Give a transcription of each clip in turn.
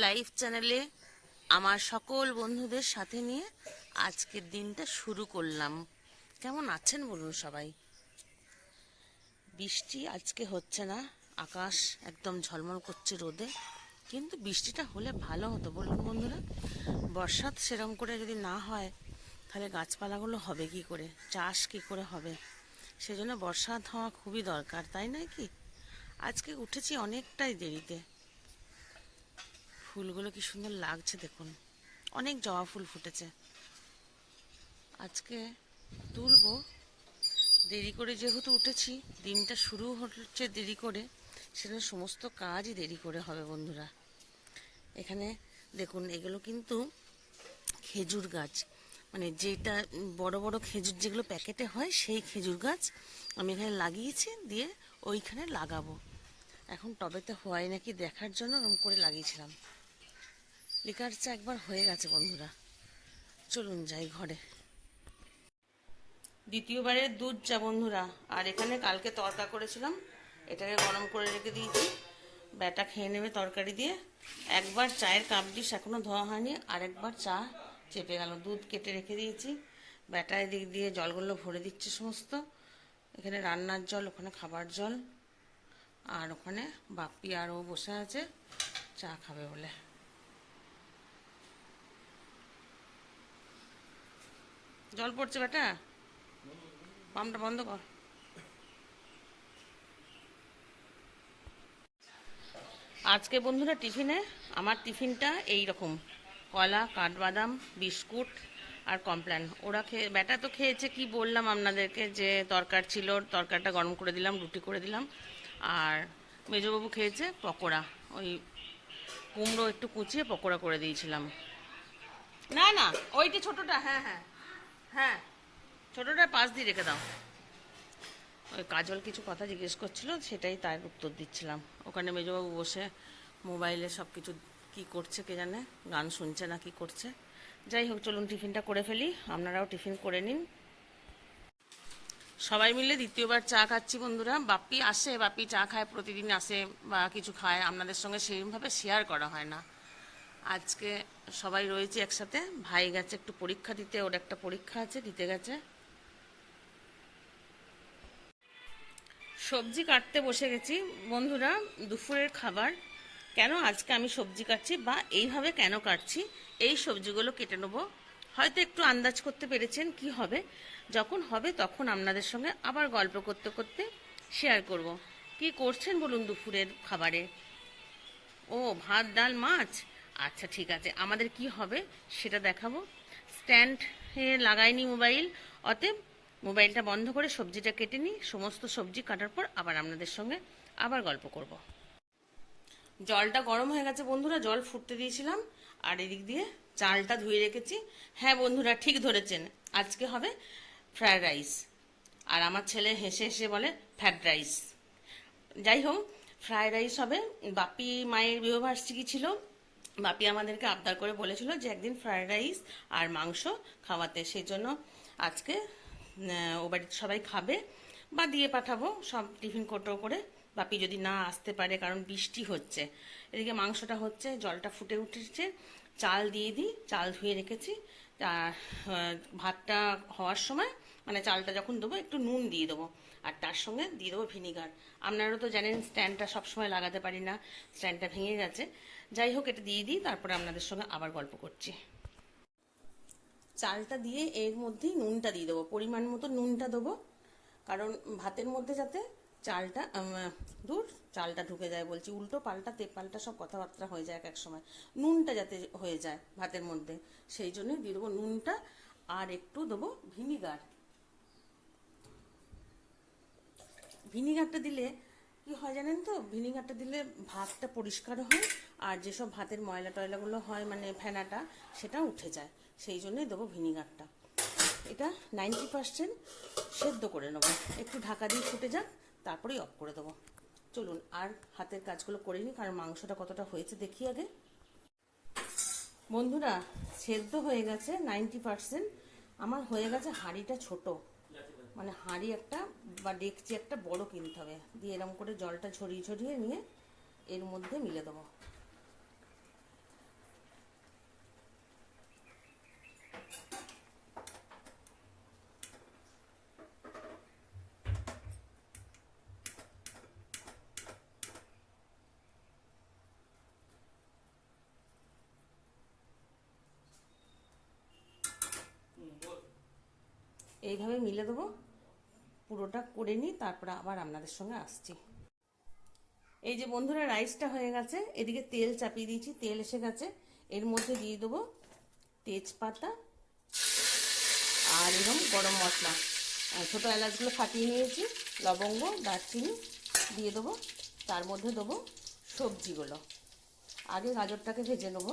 Live চ্যানেলে আমার সকল বন্ধুদের সাথে নিয়ে আজকের দিনটা শুরু করলাম। কেমন আছেন বলুন সবাই? বৃষ্টি আজকে হচ্ছে না, আকাশ একদম ঝলমল করছে রোদে, কিন্তু বৃষ্টিটা হলে ভালো হতো বলুন বন্ধুরা। বর্ষাত সেরকম করে যদি না হয় তাহলে গাছপালাগুলো হবে কি করে, চাষ কি করে হবে? সেজন্য বর্ষাত হওয়া খুবই দরকার, তাই নয় কি? আজকে উঠেছি অনেকটাই দেরিতে। ফুলগুলো কি সুন্দর লাগছে দেখুন, অনেক জবা ফুল ফুটেছে। আজকে তুলবো, দেরি করে যেহেতু উঠেছি, দিনটা শুরু হচ্ছে দেরি করে, সেটা সমস্ত কাজই দেরি করে হবে বন্ধুরা। এখানে দেখুন, এগুলো কিন্তু খেজুর গাছ, মানে যেটা বড় বড় খেজুর যেগুলো প্যাকেটে হয়, সেই খেজুর গাছ আমি এখানে লাগিয়েছি, দিয়ে ওইখানে লাগাবো। এখন টবেতে হয় নাকি দেখার জন্য ওরকম করে লাগিয়েছিলাম। লিকার চা একবার হয়ে গেছে বন্ধুরা, চলুন যাই ঘরে। দ্বিতীয়বারের দুধ চা বন্ধুরা। আর এখানে কালকে তরকা করেছিলাম, এটাকে গরম করে রেখে দিয়েছি, ব্যাটা খেয়ে নেবে তরকারি দিয়ে। একবার চায়ের কাপ ডিশ এখনও ধোয়া হয়নি, আর একবার চা চেপে গেল। দুধ কেটে রেখে দিয়েছি, ব্যাটা এদিক দিয়ে জলগুলো ভরে দিচ্ছে সমস্ত। এখানে রান্নার জল, ওখানে খাবার জল, আর ওখানে বাপ্পি আর ও বসে আছে চা খাবে বলে। জল পড়ছে বেটা, পাম্পটা বন্ধ কর। আজকে বন্ধুরা টিফিনে, আমার টিফিনটা এই রকম: কলা, কাঠবাদাম, বিস্কুট আর কমপ্ল্যান। ওরা খেয়ে, ব্যাটা তো খেয়েছে, কি বললাম আপনাদেরকে যে তরকার ছিল, তরকারটা গরম করে দিলাম, রুটি করে দিলাম। আর মেজবাবু খেয়েছে পকোড়া, ওই কুমড়ো একটু কুচিয়ে পকোড়া করে দিয়েছিলাম। না না, ওইটি ছোটোটা, হ্যাঁ হ্যাঁ হ্যাঁ, ছোটোটা পাশ দিয়ে রেখে দাও। ওই কাজল কিছু কথা জিজ্ঞেস করছিল, সেটাই তার উত্তর দিচ্ছিলাম। ওখানে মেজবাবু বসে মোবাইলে সব কিছু কী করছে কে জানে, গান শুনছে না কি করছে। যাই হোক, চলুন টিফিনটা করে ফেলি, আপনারাও টিফিন করে নিন। সবাই মিলে দ্বিতীয়বার চা খাচ্ছি বন্ধুরা। বাপ্পি আসে, বাপ্পি চা খায়, প্রতিদিন আসে বা কিছু খায়, আপনাদের সঙ্গে সেইভাবে শেয়ার করা হয় না। আজকে সবাই রয়েছে একসাথে। ভাই গেছে একটু পরীক্ষা দিতে, ওর একটা পরীক্ষা আছে, দিতে গেছে। সবজি কাটতে বসে গেছি বন্ধুরা, দুপুরের খাবার। কেন আজকে আমি সবজি কাটছি বা এইভাবে কেন কাটছি, এই সবজিগুলো কেটে নেবো। হয়তো একটু আন্দাজ করতে পেরেছেন কি হবে। যখন হবে তখন আপনাদের সঙ্গে আবার গল্প করতে করতে শেয়ার করব। কি করছেন বলুন দুপুরের খাবারে? ও, ভাত ডাল মাছ। আচ্ছা ঠিক আছে, আমাদের কি হবে সেটা দেখাবো। স্ট্যান্ড লাগাইনি মোবাইল, অতএব মোবাইলটা বন্ধ করে সবজিটা কেটে নিই। সমস্ত সবজি কাটার পর আবার আপনাদের সঙ্গে আবার গল্প করব। জলটা গরম হয়ে গেছে বন্ধুরা, জল ফুটতে দিয়েছিলাম, আর এদিক দিয়ে চালটা ধুয়ে রেখেছি। হ্যাঁ বন্ধুরা, ঠিক ধরেছেন, আজকে হবে ফ্রায়েড রাইস। আর আমার ছেলে হেসে হেসে বলে ফ্যাড রাইস। যাই হোক, ফ্রায়েড রাইস হবে। বাপি মায়ের বিবাহবার্ষিকী ছিল, বাপি আমাদেরকে আবদার করে বলেছিল যে একদিন ফ্রায়েড রাইস আর মাংস খাওয়াতে, সেই জন্য আজকে ও বাড়িতে সবাই খাবে বা দিয়ে পাঠাবো সব টিফিন কোটো করে। বাপি যদি না আসতে পারে, কারণ বৃষ্টি হচ্ছে। এদিকে মাংসটা হচ্ছে, জলটা ফুটে উঠেছে, চাল দিয়ে দিই, চাল ধুয়ে রেখেছি। আর ভাতটা হওয়ার সময়, মানে চালটা যখন দেবো, একটু নুন দিয়ে দেবো, আর তার সঙ্গে দিয়ে দেবো ভিনিগার। আপনারা তো জানেন স্ট্যান্ডটা সবসময় লাগাতে পারি না, স্ট্যান্ডটা ভেঙে গেছে। যাই হোক, এটা দিয়ে দিই, তারপরে আপনাদের সঙ্গে আবার গল্প করছি। চালটা দিয়ে এর মধ্যেই নুনটা দিয়ে দেবো, পরিমাণ মতো নুনটা দেবো, কারণ ভাতের মধ্যে যাতে চালটা দূর চালটা ঢুকে যায় বলছি, উল্টো পাল্টা তেপাল্টা সব কথাবার্তা হয়ে যায় এক সময়, নুনটা যাতে হয়ে যায় ভাতের মধ্যে, সেই জন্য দিয়ে দেবো নুনটা। আর একটু দেবো ভিনিগার। ভিনিগারটা দিলে কি হয় জানেন তো, ভিনিগারটা দিলে ভাতটা পরিষ্কার হয়, আর যেসব ভাতের ময়লা টয়লাগুলো হয়, মানে ফেনাটা, সেটা উঠে যায়। সেই জন্যই দেবো ভিনিগারটা। এটা 90% সেদ্ধ করে নেবো, একটু ঢাকা দিয়ে ফুটে যাক, তারপরেই অফ করে দেবো। চলুন আর হাতের কাজগুলো করে নিই, কারণ মাংসটা কতটা হয়েছে দেখি আগে। বন্ধুরা, সেদ্ধ হয়ে গেছে 90%। আমার হয়ে গেছে। হাঁড়িটা ছোট, মানে হাঁড়ি একটা বা ডেকচি একটা বড় কিনতে হবে, দিয়ে এরকম করে জলটা ঝরিয়ে ঝরিয়ে নিয়ে এর মধ্যে মিলে দেবো। এইভাবে মিলে দেবো, পুরোটা করে নিই, তারপরে আবার আপনাদের সঙ্গে আসছি। এই যে বন্ধুরা, রাইসটা হয়ে গেছে, এদিকে তেল চাপিয়ে দিয়েছি, তেল এসে গেছে। এর মধ্যে দিয়ে দেবো তেজপাতা আর এরকম গরম মশলা, ছোটো এলাচগুলো ফাটিয়ে নিয়েছি, লবঙ্গ, দারচিনি দিয়ে দেবো। তার মধ্যে দেবো সবজিগুলো। আগে গাজরটাকে ভেজে নেবো।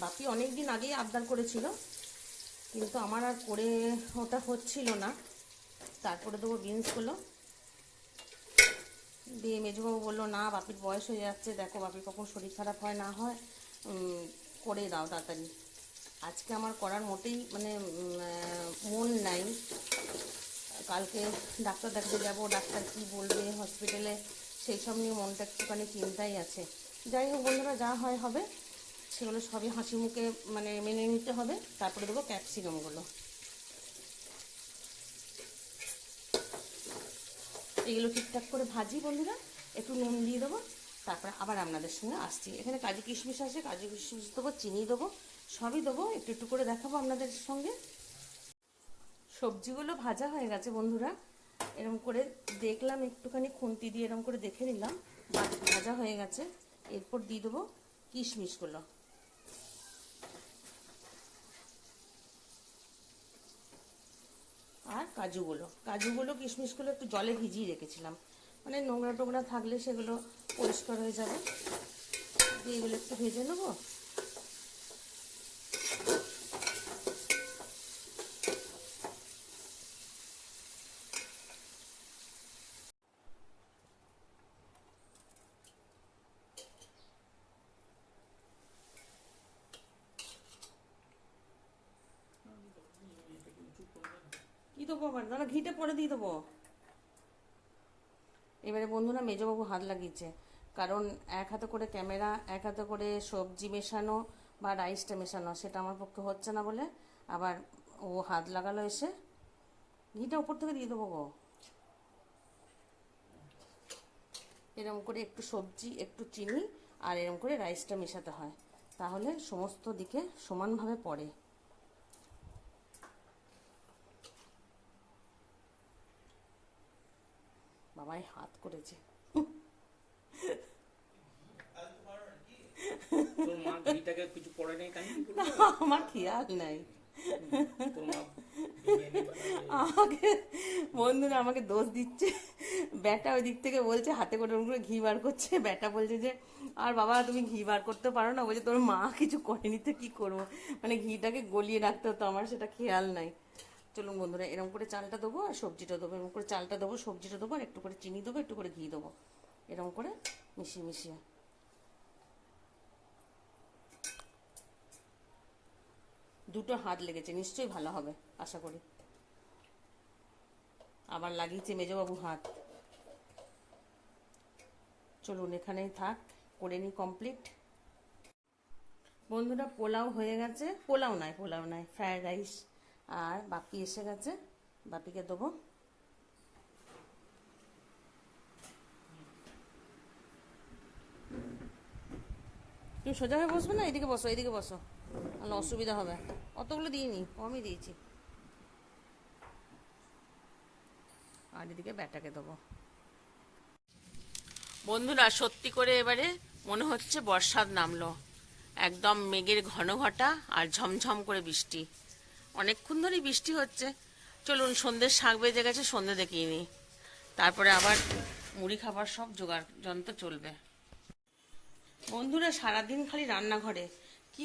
বাপি অনেক দিন আগেই আবদার করেছিল, কিন্তু আমার আর করে ওটা হচ্ছিল না। তারপরে দেবো বিনসগুলো দিয়ে। মেজবাবু বললো, না বাপির বয়স হয়ে যাচ্ছে, দেখো বাপির কখন শরীর খারাপ হয় না হয়, করে দাও তাড়াতাড়ি। আজকে আমার করার মোটেই মানে মন নাই। কালকে ডাক্তার দেখাতে যাবো, ডাক্তার কি বলবে হসপিটালে, সেই সব নিয়ে মনটা একটুখানি চিন্তাই আছে। যাই হোক বন্ধুরা, যা হয় হবে, সেগুলো সবই হাসি মুখে মানে মেনে নিতে হবে। তারপরে দেবো ক্যাপসিকামগুলো। এগুলো ঠিকঠাক করে ভাজি বন্ধুরা, একটু নুন দিয়ে দেবো, তারপরে আবার আপনাদের সঙ্গে আসছি। এখানে কাজু কিশমিশ আছে, কাজু কিশমিশ দেবো, চিনি দেবো, সবই দেবো, একটু একটু করে দেখাবো আপনাদের সঙ্গে। সবজিগুলো ভাজা হয়ে গেছে বন্ধুরা, এরকম করে দেখলাম, একটুখানি খুন্তি দিয়ে এরকম করে দেখে নিলাম ভাজা হয়ে গেছে। এরপর দিয়ে দেবো কিশমিশগুলো। আর কাজুগুলো কিশমিশগুলো একটু জলে ভিজিয়ে রেখেছিলাম, মানে নোংরা টোংরা থাকলে সেগুলো পরিষ্কার হয়ে যাবে। দিয়ে এগুলো একটু ভেজে নেবো। কি দেবো আবার, দাঁড়া, ঘিটা পরে দিয়ে দেবো। এবারে বন্ধুরা, মেজবাবু হাত লাগিয়েছে, কারণ এক হাতে করে ক্যামেরা, এক হাতে করে সবজি মেশানো বা রাইসটা মেশানো, সেটা আমার পক্ষে হচ্ছে না বলে আবার ও হাত লাগালো এসে। ঘিটা উপর থেকে দিয়ে দেবো গো। এরকম করে একটু সবজি, একটু চিনি আর এরকম করে রাইসটা মেশাতে হয়, তাহলে সমস্ত দিকে সমানভাবে পড়ে। বাবাই হাত করেছে। আমার খেয়াল নাই। আমাকে বন্ধুরা আমাকে দোষ দিচ্ছে, ব্যাটা ওই দিক থেকে বলছে, হাতে করে ওরকম করে ঘি বার করছে, ব্যাটা বলছে যে, আর বাবা তুমি ঘি বার করতে পারো না, বলছে তোর মা কিছু করেনি তো কি করবো, মানে ঘিটাকে গলিয়ে রাখতে হতো, আমার সেটা খেয়াল নাই। চলুন বন্ধুরা, এরকম করে চালটা দেবো আর সবজিটা দেবো, এরকম করে চালটা দেবো, সবজিটা দেবো, আর একটু করে চিনি দেবো, একটু করে ঘি দেবো, এরকম করে মিশিয়ে মিশিয়ে। দুটো হাত লেগেছে, নিশ্চয়ই ভালো হবে আশা করি। আবার লাগিয়েছে মেজবাবু হাত। চলুন এখানেই থাক, করে নিই কমপ্লিট। বন্ধুরা, পোলাও হয়ে গেছে, পোলাও নাই, ফ্রায়েড রাইস। আর বাপি এসে গেছে, বাপিকে দেবো। তুমি সোজা হয়ে বসবে না, এদিকে বসো, এদিকে বসো, তাহলে অসুবিধা হবে। অতগুলো দিইনি, কমই দিয়েছি। আর এদিকে ব্যাটাকে দেবো। বন্ধুরা, সত্যি করে এবারে মনে হচ্ছে বর্ষার নামলো, একদম মেঘের ঘন ঘটা আর ঝমঝম করে বৃষ্টি। অনেকক্ষণ ধরেই বৃষ্টি হচ্ছে। চলুন, সন্ধ্যের শাক বেজে গেছে, সন্ধ্যে দেখিয়ে নিই, তারপরে আবার মুড়ি খাবার সব জোগাড় যন্ত্র চলবে। বন্ধুরা, সারাদিন খালি রান্নাঘরে কি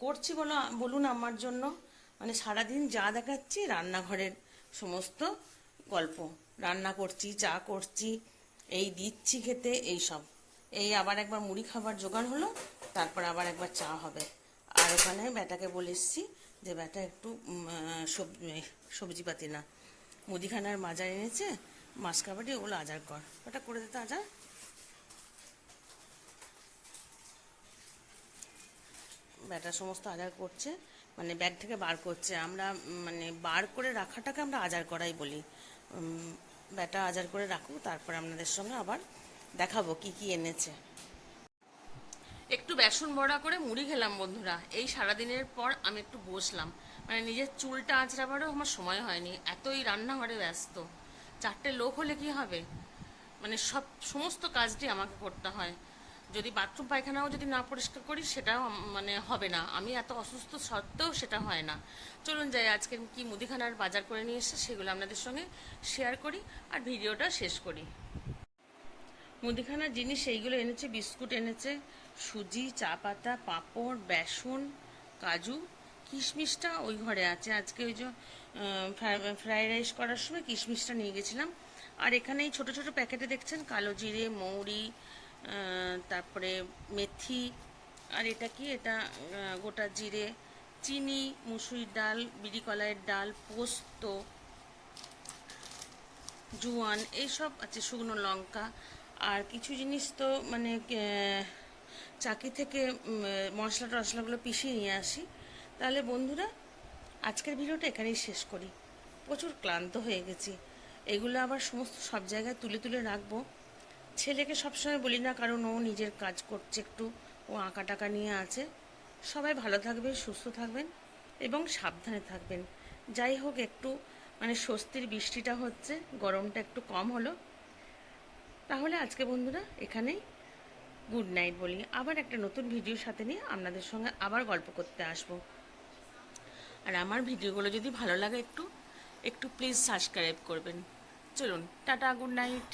করছি বলুন আমার জন্য, মানে সারাদিন যা দেখাচ্ছি রান্নাঘরের সমস্ত গল্প। রান্না করছি, চা করছি, এই দিচ্ছি খেতে, এই সব। এই আবার একবার মুড়ি খাবার জোগাড় হলো, তারপর আবার একবার চা হবে। আর ওখানে ব্যাটাকে বলে এসছি যে ব্যাটা একটু সবজিপাতি না, মুদিখানার বাজার এনেছে, মাসকাবাড়ি, ওগুলো আজার কর, ওটা করে দিতে আজার। ব্যাটা সমস্ত আজার করছে, মানে ব্যাগ থেকে বার করছে। আমরা মানে বার করে রাখাটাকে আমরা আজার করাই বলি। ব্যাটা আজার করে রাখুক, তারপর আপনাদের সঙ্গে আবার দেখাবো কি কি এনেছে। একটু বেসন বড়া করে মুড়ি খেলাম বন্ধুরা। এই সারাদিনের পর আমি একটু বসলাম, মানে নিজের চুলটা আঁচড়াবারও আমার সময় হয়নি, এতই রান্নাঘরে ব্যস্ত। 4টে লোক হলে কি হবে, মানে সমস্ত কাজটি আমাকে করতে হয়। যদি বাথরুম পায়খানাও যদি না পরিষ্কার করি সেটাও মানে হবে না, আমি এত অসুস্থ সত্ত্বেও সেটা হয় না। চলুন যাই, আজকে কি মুদিখানার বাজার করে নিয়ে এসে সেগুলো আপনাদের সঙ্গে শেয়ার করি আর ভিডিওটা শেষ করি। মুদিখানার জিনিস এইগুলো এনেছে, বিস্কুট এনেছে, সুজি, চা পাতা, পাঁপড়, বেসন, কাজু, কিশমিশটা ওই ঘরে আছে। আজকে ওই যে ফ্রাইড রাইস করার সময় কিশমিশটা নিয়ে গেছিলাম। আর এখানে এই ছোটো ছোটো প্যাকেটে দেখছেন কালো জিরে, মৌরি, তারপরে মেথি, আর এটা কি, এটা গোটা জিরে, চিনি, মুসুরির ডাল, বিড়ি কলাইয়ের ডাল, পোস্ত, জোয়ান, এইসব আছে, শুকনো লঙ্কা। আর কিছু জিনিস তো মানে চাকি থেকে মশলা টশলাগুলো পিষিয়ে নিয়ে আসি। তাহলে বন্ধুরা আজকের ভিডিওটা এখানেই শেষ করি, প্রচুর ক্লান্ত হয়ে গেছি। এগুলো আবার সমস্ত সব জায়গায় তুলে তুলে রাখবো। ছেলেকে সবসময় বলি না, কারণ ও নিজের কাজ করছে, একটু ও আঁকা টাকা নিয়ে আছে। সবাই ভালো থাকবেন, সুস্থ থাকবেন এবং সাবধানে থাকবেন। যাই হোক, একটু মানে স্বস্তির বৃষ্টিটা হচ্ছে, গরমটা একটু কম হলো। তাহলে আজকে বন্ধুরা এখানেই গুড নাইট বলি। আবার একটা নতুন ভিডিওর সাথে নিয়ে আপনাদের সঙ্গে আবার গল্প করতে আসবো। আর আমার ভিডিওগুলো যদি ভালো লাগে একটু একটু প্লিজ সাবস্ক্রাইব করবেন। চলুন টাটা, গুড নাইট।